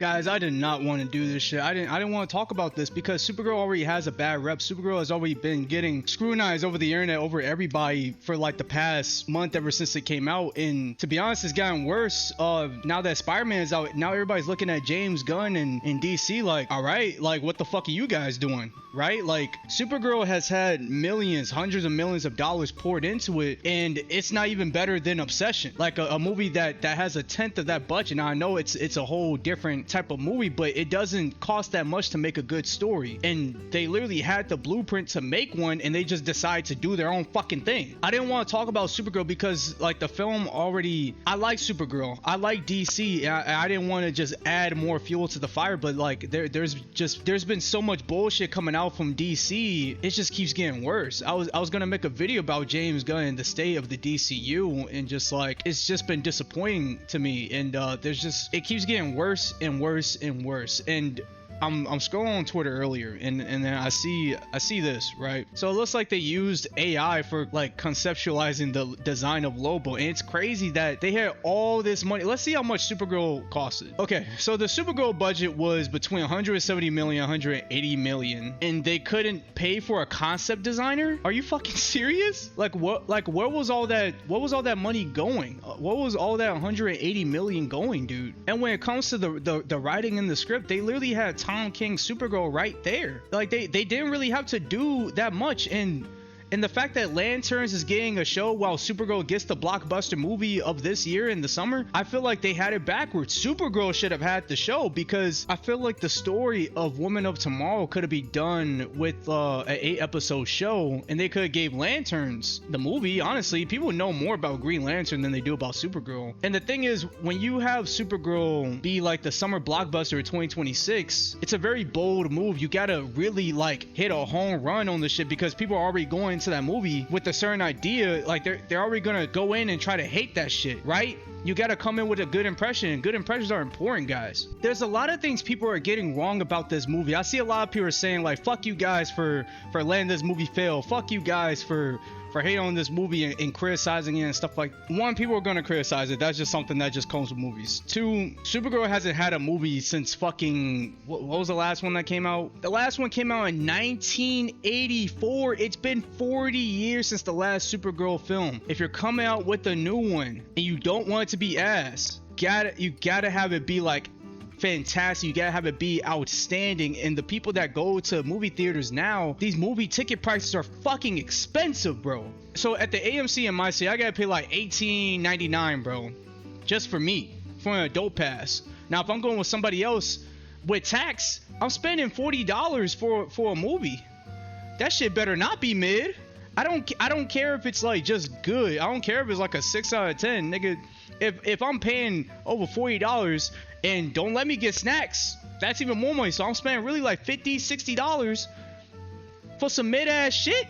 Guys, I did not want to do this shit. I didn't want to talk about this because Supergirl already has a bad rep. Supergirl has already been getting scrutinized over the internet, over everybody for like the past month ever since it came out. And to be honest, it's gotten worse. Now that Spider-Man is out, now everybody's looking at James Gunn and DC like, all right, like what the fuck are you guys doing? Right? Like Supergirl has had millions, hundreds of millions of dollars poured into it, and it's not even better than Obsession, like a movie that has a tenth of that budget. Now I know it's a whole different type of movie, but it doesn't cost that much to make a good story, and they literally had the blueprint to make one, and they just decide to do their own fucking thing. I didn't want to talk about Supergirl because like the film already, I like Supergirl, I like DC, I didn't want to just add more fuel to the fire, but like there's been so much bullshit coming out from DC, it just keeps getting worse. I was gonna make a video about James Gunn and the state of the DCU, and just like it's just been disappointing to me, and it keeps getting worse and worse and worse. And I'm scrolling on Twitter earlier, and then I see this, right? So it looks like they used AI for like conceptualizing the design of Lobo, and it's crazy that they had all this money. Let's see how much Supergirl costed. Okay, so the Supergirl budget was between 170 million, 180 million, and they couldn't pay for a concept designer? Are you fucking serious? Like what? Like where was all that? What was all that money going? What was all that 180 million going, dude? And when it comes to the writing in the script, they literally had Tom King's Supergirl right there. Like they didn't really have to do that much, and the fact that Lanterns is getting a show while Supergirl gets the blockbuster movie of this year in the summer, I feel like they had it backwards. Supergirl should have had the show, because I feel like the story of Woman of Tomorrow could have been done with an 8-episode show, and they could have gave Lanterns the movie. Honestly, people know more about Green Lantern than they do about Supergirl. And the thing is, when you have Supergirl be like the summer blockbuster of 2026, it's a very bold move. You gotta really like hit a home run on this shit, because people are already going to that movie with a certain idea. Like they're already gonna go in and try to hate that shit, right? You gotta come in with a good impression, and good impressions are important, guys. There's a lot of things people are getting wrong about this movie. I see a lot of people are saying like, fuck you guys for letting this movie fail, fuck you guys for hating on this movie and criticizing it and stuff. Like, one, people are gonna criticize it. That's just something that just comes with movies. Two, Supergirl hasn't had a movie since fucking, what was the last one that came out? The last one came out in 1984. It's been 40 years since the last Supergirl film. If you're coming out with a new one and you don't want it to be ass, you gotta have it be like fantastic. You gotta have it be outstanding. And the people that go to movie theaters now, these movie ticket prices are fucking expensive, bro. So at the AMC in my city, I gotta pay like $18.99, bro, just for me, for an adult pass. Now if I'm going with somebody else with tax, I'm spending $40 for a movie. That shit better not be mid. I don't care if it's like just good. I don't care if it's like a 6 out of 10, nigga. If I'm paying over $40 and don't let me get snacks, that's even more money. So I'm spending really like $50-$60 for some mid-ass shit.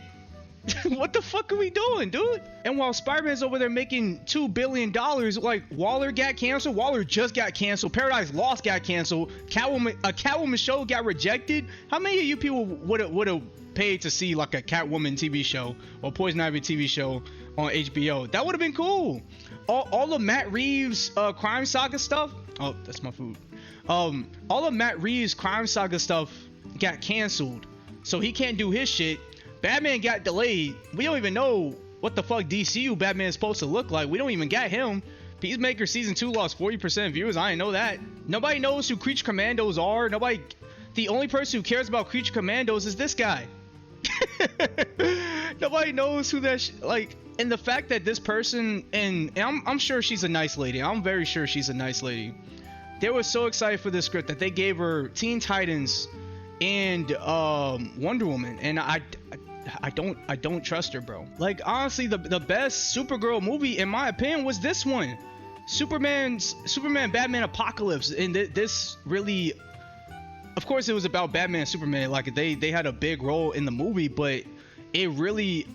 What the fuck are we doing, dude? And while Spider-Man's over there making $2 billion, like Waller got canceled, Waller just got canceled, Paradise Lost got canceled, a Catwoman show got rejected. How many of you people would have paid to see like a Catwoman TV show or Poison Ivy TV show on HBO? That would have been cool. All of Matt Reeves' Crime Saga stuff. Oh, that's my food. All of Matt Reeves' Crime Saga stuff got canceled, so he can't do his shit. Batman got delayed. We don't even know what the fuck DCU Batman is supposed to look like. We don't even got him. Peacemaker season 2 lost 40% viewers. I didn't know that. Nobody knows who Creature Commandos are. The only person who cares about Creature Commandos is this guy. Nobody knows who that like. And the fact that this person, and I'm sure she's a nice lady. I'm very sure she's a nice lady. They were so excited for this script that they gave her Teen Titans and Wonder Woman, and I don't trust her, bro. Like honestly, the best Supergirl movie in my opinion was this one, Superman Batman Apocalypse. And this really, of course it was about Batman and Superman, like they had a big role in the movie, but it really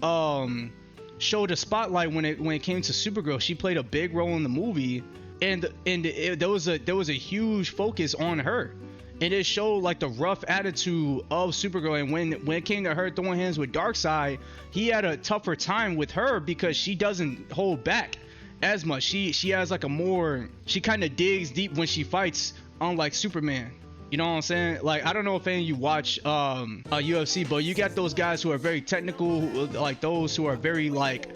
showed a spotlight when it came to Supergirl. She played a big role in the movie, and there was a huge focus on her. And it showed like the rough attitude of Supergirl, and when it came to her throwing hands with Darkseid, he had a tougher time with her because she doesn't hold back as much. She has like a more, she kind of digs deep when she fights unlike Superman. You know what I'm saying? Like, I don't know if any of you watch UFC, but you got those guys who are very technical, like those who are very like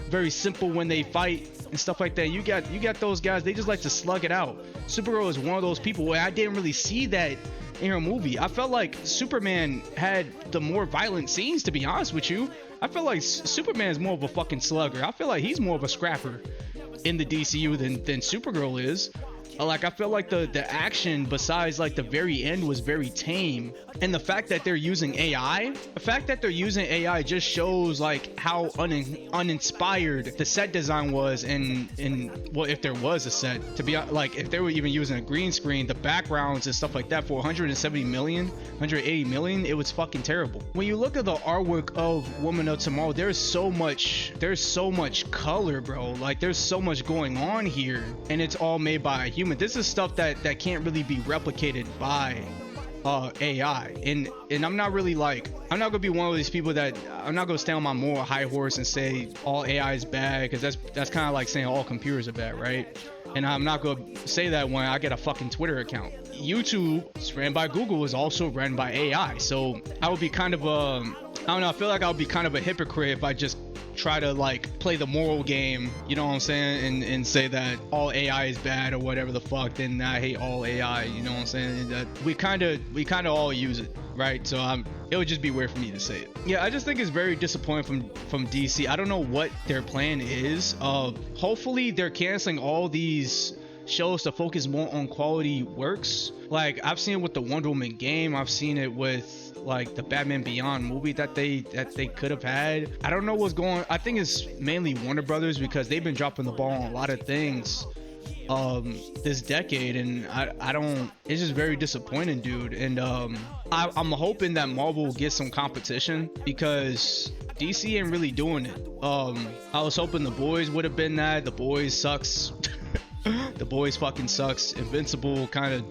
very simple when they fight and stuff like that. You got those guys, they just like to slug it out. Supergirl is one of those people where I didn't really see that in her movie. I felt like Superman had the more violent scenes, to be honest with you. I feel like Superman is more of a fucking slugger. I feel like he's more of a scrapper in the DCU than Supergirl is. Like, I feel like the action besides like the very end was very tame, and the fact that they're using AI, just shows like how uninspired the set design was, and well, if there was a set, to be like, if they were even using a green screen, the backgrounds and stuff like that for 170 million, 180 million, it was fucking terrible. When you look at the artwork of Woman of Tomorrow, there's so much color, bro. Like, there's so much going on here, and it's all made by a human. This is stuff that can't really be replicated by AI, and I'm not really like, I'm not gonna be one of these people that, I'm not gonna stay on my moral high horse and say all AI is bad, because that's kind of like saying all computers are bad, right? And I'm not gonna say that when I get a fucking Twitter account. YouTube is ran by Google, is also ran by AI, so I would be kind of I don't know, I feel like I would be kind of a hypocrite if I just try to like play the moral game, you know what I'm saying, and say that all AI is bad or whatever the fuck, then I hate all AI, you know what I'm saying? That we kind of all use it, right? So it would just be weird for me to say it. Yeah, I just think it's very disappointing from DC. I don't know what their plan is. Hopefully they're canceling all these shows to focus more on quality works. Like, I've seen it with the Wonder Woman game, I've seen it with like the Batman Beyond movie that they could have had. I don't know what's going on. I think it's mainly Warner Brothers, because they've been dropping the ball on a lot of things this decade, and I don't, it's just very disappointing, dude. And I'm hoping that Marvel gets some competition, because DC ain't really doing it. I was hoping The Boys would have been that. The Boys sucks. The Boys fucking sucks. Invincible kind of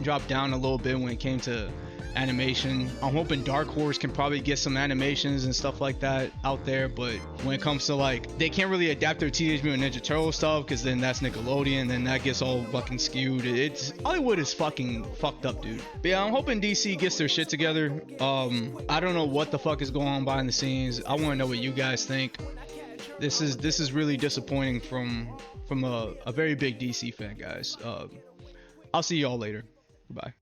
dropped down a little bit when it came to animation. I'm hoping Dark Horse can probably get some animations and stuff like that out there, but when it comes to like, they can't really adapt their Teenage Mutant Ninja Turtle stuff, because then that's Nickelodeon, then that gets all fucking skewed. It's, Hollywood is fucking fucked up, dude. But yeah, I'm hoping DC gets their shit together. I don't know what the fuck is going on behind the scenes. I want to know what you guys think. This is really disappointing from a very big DC fan, guys. I'll see y'all later. Goodbye.